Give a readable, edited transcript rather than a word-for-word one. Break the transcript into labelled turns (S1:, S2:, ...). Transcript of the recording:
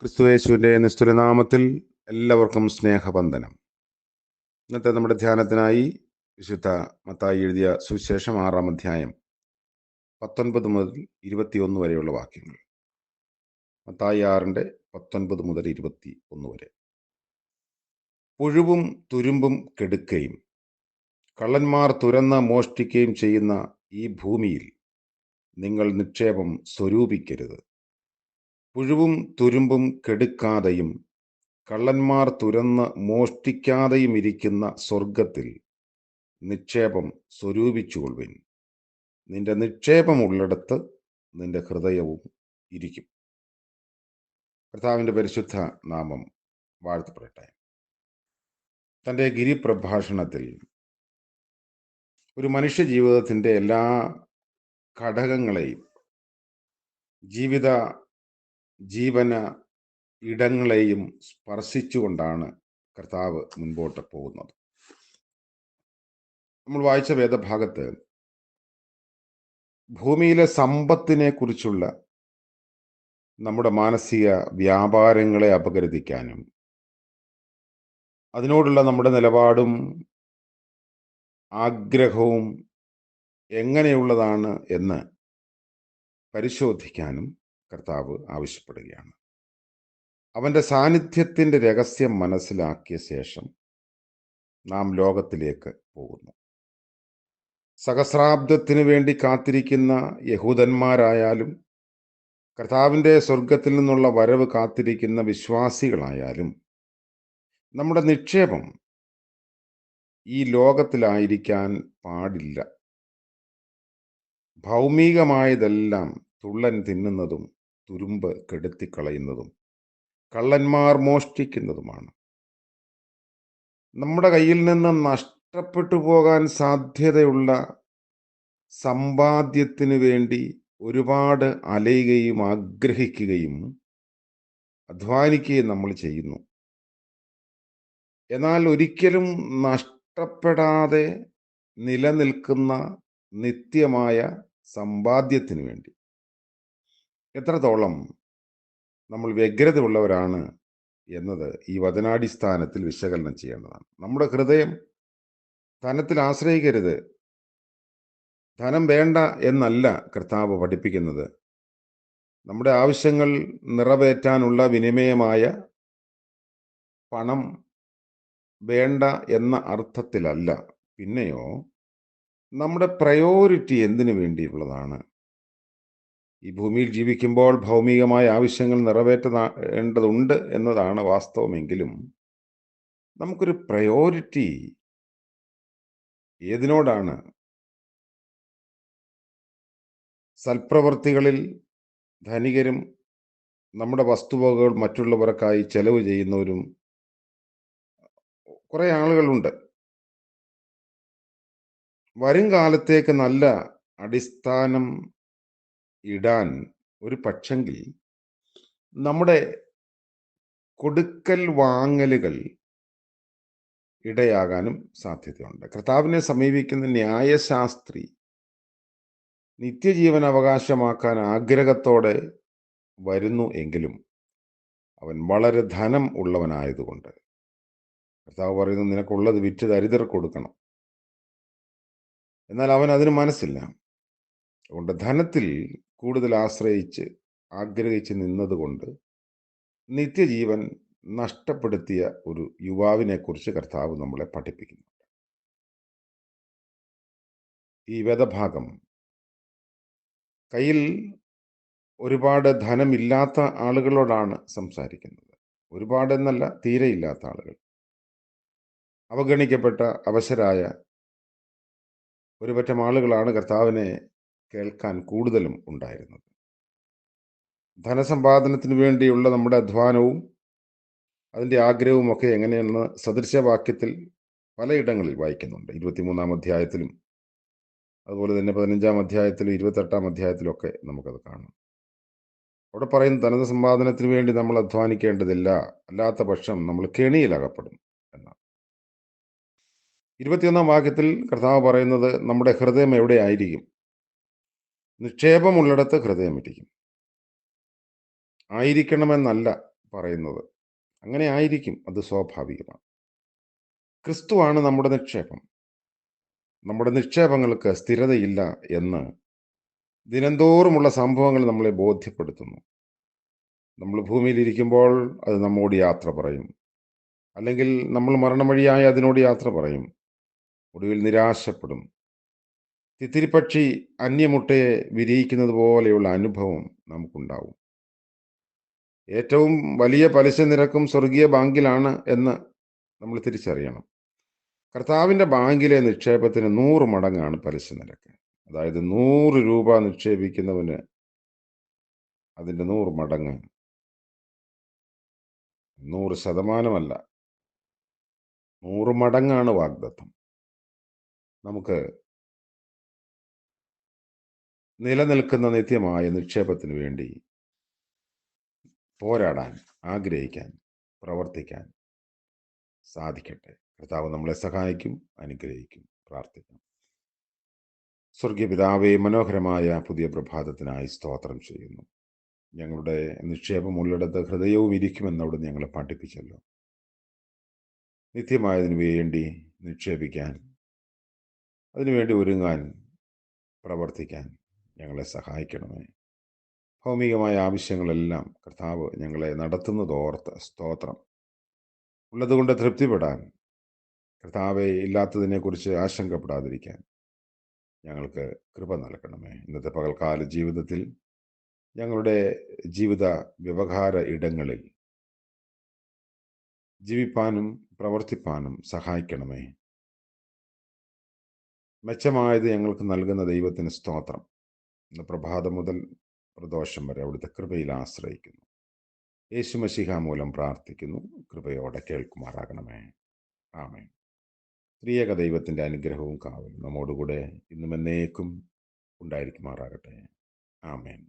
S1: ക്രിസ്തുയേശുവിൻ്റെ നിസ്തുലനാമത്തിൽ എല്ലാവർക്കും സ്നേഹവന്ദനം. ഇന്നത്തെ നമ്മുടെ ധ്യാനത്തിനായി വിശുദ്ധ മത്തായി എഴുതിയ സുവിശേഷം 6-ാം അധ്യായം 19 മുതൽ 21 വരെയുള്ള വാക്യങ്ങൾ. മത്തായി 6:19 മുതൽ 21 വരെ. പുഴുവും തുരുമ്പും കെടുക്കുകയും കള്ളന്മാർ തുരന്ന് മോഷ്ടിക്കുകയും ചെയ്യുന്ന ഈ ഭൂമിയിൽ നിങ്ങൾ നിക്ഷേപം സ്വരൂപിക്കരുത്. പുഴുവും തുരുമ്പും കെടുക്കാതെയും കള്ളന്മാർ തുരന്ന് മോഷ്ടിക്കാതെയും ഇരിക്കുന്ന സ്വർഗത്തിൽ നിക്ഷേപം സ്വരൂപിച്ചുകൊള്ളുവിൻ. നിന്റെ നിക്ഷേപമുള്ളിടത്ത് നിന്റെ ഹൃദയവും ഇരിക്കും. കർത്താവിൻ്റെ പരിശുദ്ധ നാമം വാഴ്ത്തപ്പെടട്ടെ. തൻ്റെ ഗിരിപ്രഭാഷണത്തിൽ ഒരു മനുഷ്യ ജീവിതത്തിൻ്റെ എല്ലാ ഘടകങ്ങളെയും ജീവന ഇടങ്ങളെയും സ്പർശിച്ചുകൊണ്ടാണ് കർത്താവ് മുൻപോട്ട് പോകുന്നത്. നമ്മൾ വായിച്ച വേദഭാഗത്ത് ഭൂമിയിലെ സമ്പത്തിനെ കുറിച്ചുള്ള നമ്മുടെ മാനസിക വ്യാപാരങ്ങളെ അപഗ്രഥിക്കാനും അതിനോടുള്ള നമ്മുടെ നിലപാടും ആഗ്രഹവും എങ്ങനെയുള്ളതാണ് എന്ന് പരിശോധിക്കാനും കർത്താവ് ആവശ്യപ്പെടുകയാണ്. അവൻ്റെ സാന്നിധ്യത്തിൻ്റെ രഹസ്യം മനസ്സിലാക്കിയ ശേഷം നാം ലോകത്തിലേക്ക് പോകുന്നു. സഹസ്രാബ്ദത്തിനു വേണ്ടി കാത്തിരിക്കുന്ന യഹൂദന്മാരായാലും കർത്താവിൻ്റെ സ്വർഗത്തിൽ നിന്നുള്ള വരവ് കാത്തിരിക്കുന്ന വിശ്വാസികളായാലും നമ്മുടെ നിക്ഷേപം ഈ ലോകത്തിലായിരിക്കാൻ പാടില്ല. ഭൗമികമായതെല്ലാം തുള്ളൻ തിന്നുന്നതും തുരുമ്പ് കെടുത്തിക്കളയുന്നതും കള്ളന്മാർ മോഷ്ടിക്കുന്നതുമാണ്. നമ്മുടെ കയ്യിൽ നിന്ന് നഷ്ടപ്പെട്ടു പോകാൻ സാധ്യതയുള്ള സമ്പാദ്യത്തിനു വേണ്ടി ഒരുപാട് അലയുകയും ആഗ്രഹിക്കുകയും അധ്വാനിക്കുകയും നമ്മൾ ചെയ്യുന്നു. എന്നാൽ ഒരിക്കലും നഷ്ടപ്പെടാതെ നിലനിൽക്കുന്ന നിത്യമായ സമ്പാദ്യത്തിനു വേണ്ടി എത്രത്തോളം നമ്മൾ വ്യഗ്രതയുള്ളവരാണ് എന്നത് ഈ വചനാടിസ്ഥാനത്തിൽ വിശകലനം ചെയ്യേണ്ടതാണ്. നമ്മുടെ ഹൃദയം ധനത്തിൽ ആശ്രയിക്കരുത്. ധനം വേണ്ട എന്നല്ല കർത്താവ് പഠിപ്പിക്കുന്നത്. നമ്മുടെ ആവശ്യങ്ങൾ നിറവേറ്റാനുള്ള വിനിമയമായ പണം വേണ്ട എന്ന അർത്ഥത്തിലല്ല. പിന്നെയോ നമ്മുടെ പ്രയോറിറ്റി എന്തിനു വേണ്ടിയുള്ളതാണ്? ഈ ഭൂമിയിൽ ജീവിക്കുമ്പോൾ ഭൗമികമായ ആവശ്യങ്ങൾ നിറവേറ്റേണ്ടതുണ്ട് എന്നതാണ് വാസ്തവമെങ്കിലും നമുക്കൊരു പ്രയോറിറ്റി ഏതിനോടാണ്? സൽപ്രവൃത്തികളിൽ ധനികരും നമ്മുടെ വസ്തുവകകൾ മറ്റുള്ളവർക്കായി ചെലവ് ചെയ്യുന്നവരും കുറേ ആളുകളുണ്ട്. വരും കാലത്തേക്ക് നല്ല അടിസ്ഥാനം ഇടാൻ ഒരു പക്ഷെങ്കിൽ നമ്മുടെ കൊടുക്കൽ വാങ്ങലുകൾ ഇടയാകാനും സാധ്യതയുണ്ട്. കർത്താവിനെ സമീപിക്കുന്ന ന്യായശാസ്ത്രി നിത്യജീവൻ അവകാശമാക്കാൻ ആഗ്രഹത്തോടെ വരുന്നു എങ്കിലും അവൻ വളരെ ധനം ഉള്ളവനായതുകൊണ്ട് കർത്താവ് പറയുന്നു, നിനക്കുള്ളത് വിറ്റ് ദരിദ്രർക്ക് കൊടുക്കണം. എന്നാൽ അവൻ അതിന് മനസ്സില്ല. അതുകൊണ്ട് ധനത്തിൽ കൂടുതൽ ആഗ്രഹിച്ച് നിന്നതുകൊണ്ട് നിത്യജീവൻ നഷ്ടപ്പെടുത്തിയ ഒരു യുവാവിനെ കുറിച്ച് കർത്താവ് നമ്മളെ പഠിപ്പിക്കുന്നുണ്ട്. ഈ വേദഭാഗം കയ്യിൽ ഒരുപാട് ധനമില്ലാത്ത ആളുകളോടാണ് സംസാരിക്കുന്നത്. ഒരുപാടെന്നല്ല, തീരെ ഇല്ലാത്ത ആളുകൾ, അവഗണിക്കപ്പെട്ട അവശരായ ഒരു പറ്റം ആളുകളാണ് കർത്താവിനെ കേൾക്കാൻ കൂടുതലും ഉണ്ടായിരുന്നത്. ധനസമ്പാദനത്തിന് വേണ്ടിയുള്ള നമ്മുടെ അധ്വാനവും അതിൻ്റെ ആഗ്രഹവും ഒക്കെ എങ്ങനെയെന്ന് സദൃശവാക്യത്തിൽ പലയിടങ്ങളിൽ വായിക്കുന്നുണ്ട്. 23-ാം അധ്യായത്തിലും അതുപോലെ തന്നെ 15-ാം അധ്യായത്തിലും 28-ാം അധ്യായത്തിലൊക്കെ നമുക്കത് കാണാം. അവിടെ പറയുന്ന ധനസമ്പാദനത്തിന് വേണ്ടി നമ്മൾ അധ്വാനിക്കേണ്ടതില്ല, അല്ലാത്ത പക്ഷം നമ്മൾ കെണിയിലകപ്പെടും എന്നാണ്. 21-ാം വാക്യത്തിൽ കർത്താവ് പറയുന്നത് നമ്മുടെ ഹൃദയം എവിടെയായിരിക്കും? നിക്ഷേപമുള്ളിടത്ത് ഹൃദയം ഇരിക്കും. ആയിരിക്കണമെന്നല്ല പറയുന്നത്. അങ്ങനെ ആയിരിക്കും, അത് സ്വാഭാവികമാണ്. ക്രിസ്തുവാണ് നമ്മുടെ നിക്ഷേപം. നമ്മുടെ നിക്ഷേപങ്ങൾക്ക് സ്ഥിരതയില്ല എന്ന് ദിനംതോറുമുള്ള സംഭവങ്ങൾ നമ്മളെ ബോധ്യപ്പെടുത്തുന്നു. നമ്മൾ ഭൂമിയിലിരിക്കുമ്പോൾ അത് നമ്മോട് യാത്ര പറയും. അല്ലെങ്കിൽ നമ്മൾ മരണം വഴിയായി അതിനോട് യാത്ര പറയും. ഒടുവിൽ നിരാശപ്പെടും. തിത്തിരിപ്പക്ഷി അന്യമുട്ടയെ വിരിയിക്കുന്നത് പോലെയുള്ള അനുഭവം നമുക്കുണ്ടാവും. ഏറ്റവും വലിയ പലിശ നിരക്കും സ്വർഗീയ ബാങ്കിലാണ് എന്ന് നമ്മൾ തിരിച്ചറിയണം. കർത്താവിൻ്റെ ബാങ്കിലെ നിക്ഷേപത്തിന് 100 മടങ്ങാണ് പലിശ നിരക്ക്. അതായത് 100 രൂപ നിക്ഷേപിക്കുന്നവന് അതിൻ്റെ 100 മടങ്ങ്, 100% 100 മടങ്ങാണ് വാഗ്ദത്തം. നമുക്ക് നിലനിൽക്കുന്ന നിത്യമായ നിക്ഷേപത്തിന് വേണ്ടി പോരാടാൻ, ആഗ്രഹിക്കാൻ, പ്രവർത്തിക്കാൻ സാധിക്കട്ടെ. കർത്താവ് നമ്മളെ സഹായിക്കും, അനുഗ്രഹിക്കും. പ്രാർത്ഥിക്കാം. സ്വർഗീയ പിതാവേ, മനോഹരമായ പുതിയ പ്രഭാതത്തിനായി സ്തോത്രം ചെയ്യുന്നു. ഞങ്ങളുടെ നിക്ഷേപം ഉള്ളിടത്ത് ഹൃദയവും ഇരിക്കുമെന്ന് അവിടെ ഞങ്ങളെ പഠിപ്പിച്ചല്ലോ. നിത്യമായതിനു വേണ്ടി നിക്ഷേപിക്കാൻ, അതിനുവേണ്ടി ഒരുങ്ങാൻ, പ്രവർത്തിക്കാൻ ഞങ്ങളെ സഹായിക്കണമേ. ഭൗമികമായ ആവശ്യങ്ങളെല്ലാം കർത്താവ് ഞങ്ങളെ നടത്തുന്നതോർത്ത് സ്തോത്രം. ഉള്ളതുകൊണ്ട് തൃപ്തിപ്പെടാൻ, കർത്താവെ ഇല്ലാത്തതിനെക്കുറിച്ച് ആശങ്കപ്പെടാതിരിക്കാൻ ഞങ്ങൾക്ക് കൃപ നൽകണമേ. ഇന്നത്തെ പകൽക്കാല ജീവിതത്തിൽ ഞങ്ങളുടെ ജീവിത വ്യവഹാര ഇടങ്ങളിൽ ജീവിപ്പാനും പ്രവർത്തിപ്പാനും സഹായിക്കണമേ. മെച്ചമായത് ഞങ്ങൾക്ക് നൽകുന്ന ദൈവത്തിന് സ്തോത്രം. ഇന്ന് പ്രഭാതം മുതൽ പ്രദോഷം വരെ അവിടുത്തെ കൃപയിൽ ആശ്രയിക്കുന്നു. യേശു മശീഹ മൂലം പ്രാർത്ഥിക്കുന്നു. കൃപയോടെ കേൾക്കുമാറാകണമേ. ആമേൻ. ത്രിയേക ദൈവത്തിൻ്റെ അനുഗ്രഹവും കാവലും നമ്മോടുകൂടെ ഇന്നും എന്നേക്കും ഉണ്ടായിരിക്കുമാറാകട്ടെ. ആമേൻ.